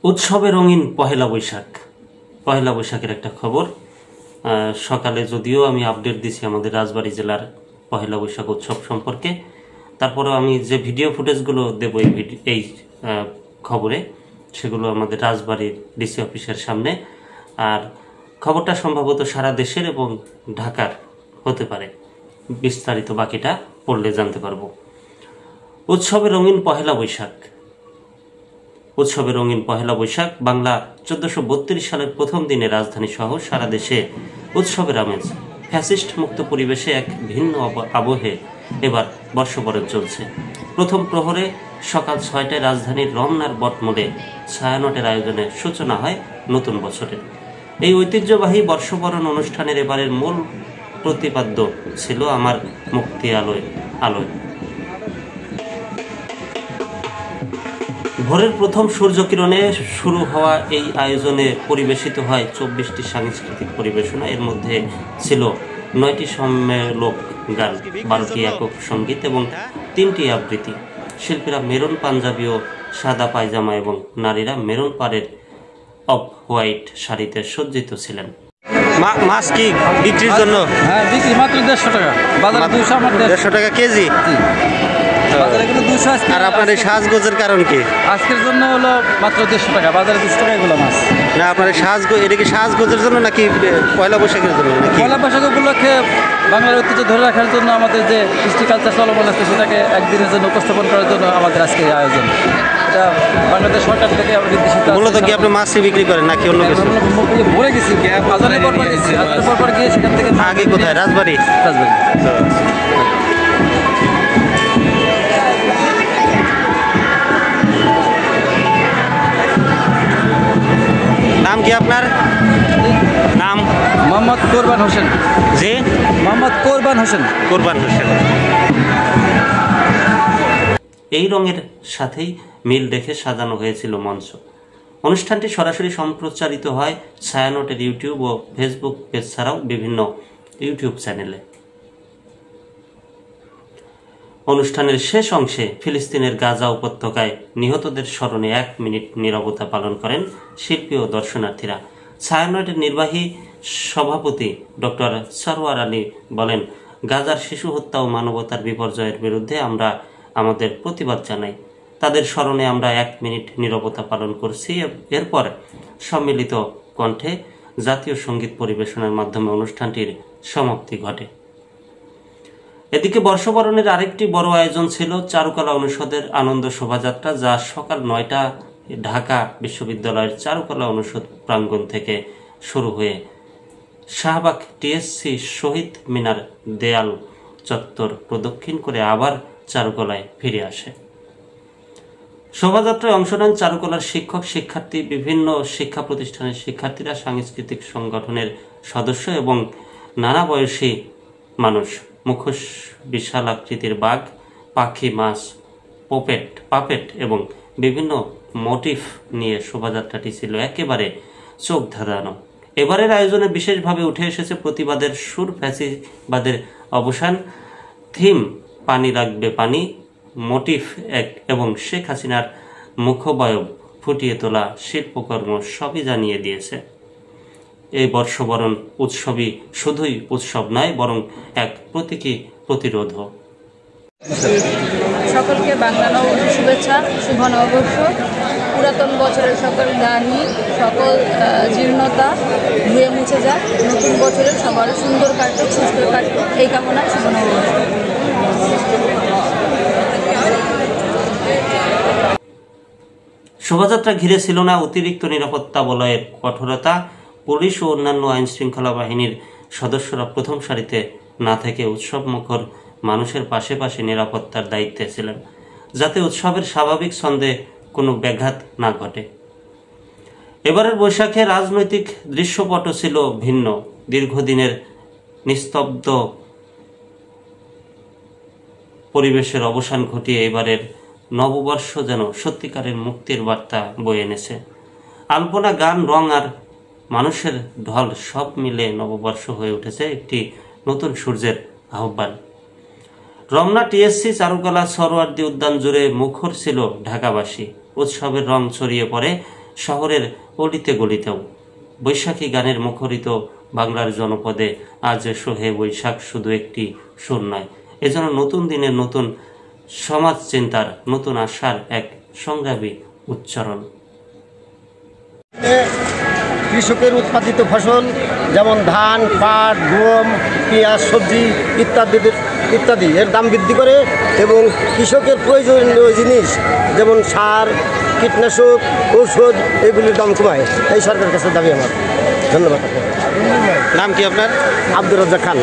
উৎসবে রঙিন পহেলা বৈশাখ। পহেলা বৈশাখের একটা খবর। সকালে যদিও আমি আপডেট দিছি আমাদের রাজবাড়ী জেলার পহেলা বৈশাখ উৎসব সম্পর্কে, তারপরেও আমি যে ভিডিও ফুটেজগুলো দেব এই খবরে, সেগুলো আমাদের রাজবাড়ির ডিসি অফিসের সামনে। আর খবরটা সম্ভবত সারা দেশের এবং ঢাকার হতে পারে, বিস্তারিত বাকিটা পড়লে জানতে পারবো। উৎসবে রঙিন পহেলা বৈশাখ। উৎসবে রঙিন পহেলা বৈশাখ বাংলা 1432 সালের প্রথম দিনে রাজধানী সহ সারা দেশে উৎসবের আমেজ। ফ্যাসিস্ট মুক্ত পরিবেশে এক ভিন্ন আবহে এবার বর্ষবরণ চলছে। প্রথম প্রহরে সকাল 6টায় রাজধানীর রমনার বটমূলে ছায়ানটের আয়োজনে সূচনা হয় নতুন বছরের। এই ঐতিহ্যবাহী বর্ষবরণ অনুষ্ঠানের এবারের মূল প্রতিপাদ্য ছিল আমার মুক্তি আলোয় আলোয়। ভোরের প্রথম সূর্যকিরণে শুরু হওয়া এই আয়োজনে পরিবেশিত হয় 24টি সাংস্কৃতিক পরিবেশনা। এর মধ্যে ছিল 9টি সম্মেলক গান, 12টি একক সঙ্গীত এবং 3টি আবৃত্তি। শিল্পীরা মেরুন পাঞ্জাবি ও সাদা পায়জামা এবং নারীরা মেরুন পাড়ের অফ হোয়াইট শাড়িতে সজ্জিত ছিলেন। মাছ কি বিক্রির জন্য? হ্যাঁ, বিক্রি মাত্র 150 টাকা, বাজারে 200, আমার 150 টাকা কেজি। বাজারে কিন্তু 200। আর আপনার এই সাজগোজের কারণ কি? আজকের জন্য হলো মাত্র 150 টাকা, বাজারে 200 টাকা এগুলো মাছ। না, আপনার এটা কি সাজগোজের জন্য নাকি পয়লা বৈশাখের জন্য? পয়লা বৈশাখ উপলক্ষে বাংলার ঐতিহ্য ধরে রাখার জন্য, আমাদের যে কৃষ্টি কালচার চলমান আছে সেটাকে একদিনের জন্য উপস্থাপন করার জন্য আমাদের আজকে এই আয়োজন। এটা বাংলাদেশ সরকার থেকে নির্দেশিত। মূলত কি আপনি মাছ বিক্রি করেন নাকি অন্য কিছু? ভরে গেছি, বাজারে পরপর গিয়ে সেখান থেকে। আগে কোথায়? রাজবাড়ি। নাম কি আপনার? নাম? মোহাম্মদ কোরবান হোসেন। জি, মোহাম্মদ কোরবান হোসেন। কোরবান হোসেন। এই রঙের সাথেই মিল রেখে সাজানো হয়েছিল মঞ্চ। অনুষ্ঠানটি সরাসরি সম্প্রচারিত হয় ছায়ানটের ইউটিউব ও ফেসবুক পেজ ছাড়াও বিভিন্ন ইউটিউব চ্যানেলে। অনুষ্ঠানের শেষ অংশে ফিলিস্তিনের গাজা উপত্যকায় নিহতদের স্মরণে 1 মিনিট নীরবতা পালন করেন শিল্পী ও দর্শনার্থীরা। ছায়ানটের নির্বাহী সভাপতি ডক্টর সরওয়ার আলী বলেন, গাজার শিশু হত্যা ও মানবতার বিপর্যয়ের বিরুদ্ধে আমরা আমাদের প্রতিবাদ জানাই। তাদের স্মরণে আমরা 1 মিনিট নীরবতা পালন করছি। এরপর সম্মিলিত কণ্ঠে জাতীয় সঙ্গীত পরিবেশনের মাধ্যমে অনুষ্ঠানটির সমাপ্তি ঘটে। এদিকে বর্ষবরণের আরেকটি বড় আয়োজন ছিল চারুকলা অনুষদের আনন্দ শোভাযাত্রা, যা সকাল 9টা ঢাকা বিশ্ববিদ্যালয়ের চারুকলা অনুষদ প্রাঙ্গণ থেকে শুরু হয়ে শাহবাগ টিএসসি শহীদ মিনার দেয়াল চত্বর প্রদক্ষিণ করে আবার চারুকলায় ফিরে আসে। শোভাযাত্রায় অংশ নেন চারুকলার শিক্ষক, শিক্ষার্থী, বিভিন্ন শিক্ষা প্রতিষ্ঠানের শিক্ষার্থীরা, সাংস্কৃতিক সংগঠনের সদস্য এবং নানা বয়সী মানুষ। মুখোশ, বিশাল আকৃতির বাঘ, পাখি, মাছ, পাপেট এবং বিভিন্ন মোটিফ নিয়ে শোভাযাত্রাটি ছিল একেবারে চোখ ধাঁধানো। এবারের আয়োজনে বিশেষভাবে উঠে এসেছে প্রতিবাদের সুর, ফ্যাসিবাদের অবসান, থিম পানি লাগবে পানি, মোটিফ এবং শেখ হাসিনার মুখবয়ব ফুটিয়ে তোলা শিল্পকর্ম সবই জানিয়ে দিয়েছে। এই বর্ষবরণ উৎসবই শুধুই উৎসব নয়, বরং এক প্রতীকী প্রতিরোধও। সকলকে বাংলা নববর্ষের শুভেচ্ছা, শুভ নববর্ষ। পুরাতন বছরের সকল গ্লানি, সকল জীর্ণতা ধুয়ে মুছে যাক। নতুন বছরে সবার সুন্দর কাটুক, সুস্থ কাটুক, এই কামনায় শুভ নববর্ষ। শোভাযাত্রা ঘিরে ছিল না অতিরিক্ত নিরাপত্তা বলয়ের কঠোরতা। পুলিশ ও অন্যান্য আইন শৃঙ্খলা বাহিনীর সদস্যরা প্রথম সারিতে না থেকে উৎসব মুখর মানুষের পাশে পাশে নিরাপত্তার দায়িত্বে ছিলেন, যাতে উৎসবের স্বাভাবিক ছন্দে কোনো ব্যাঘাত না ঘটে। এবারের বৈশাখে রাজনৈতিক দৃশ্যপটও ছিল ভিন্ন। দীর্ঘদিনের নিস্তব্ধ পরিবেশের অবসান ঘটিয়ে এবারের নববর্ষ যেন সত্যিকারের মুক্তির বার্তা বয়ে এনেছে। আলপনা, গান, রং আর মানুষের ঢল সব মিলে নববর্ষ হয়ে উঠেছে একটি নতুন সূর্যের আহ্বান। রমনা টিএসসি চারুকলা সরোয়ার্দী উদ্যান জুড়ে মুখর ছিল ঢাকাবাসী। উৎসবের রং ছড়িয়ে পড়ে শহরের অলিতে গলিতেও। বৈশাখী গানের মুখরিত বাংলার জনপদে আজ সোহে বৈশাখ শুধু একটি সুর নয়, এজন্য নতুন দিনের নতুন সমাজ চিন্তার নতুন আশার এক সংগ্রামী উচ্চারণ। কৃষকের উৎপাদিত ফসল যেমন ধান, পাট, গম, পেঁয়াজ, সবজি ইত্যাদি এর দাম বৃদ্ধি করে এবং কৃষকের প্রয়োজনীয় জিনিস যেমন সার, কীটনাশক, ঔষধ এগুলির দাম কমায়, এই সরকারের কাছে দাবি আমার। ধন্যবাদ। নাম কি আপনার? আব্দুর রাজ্জাক খান।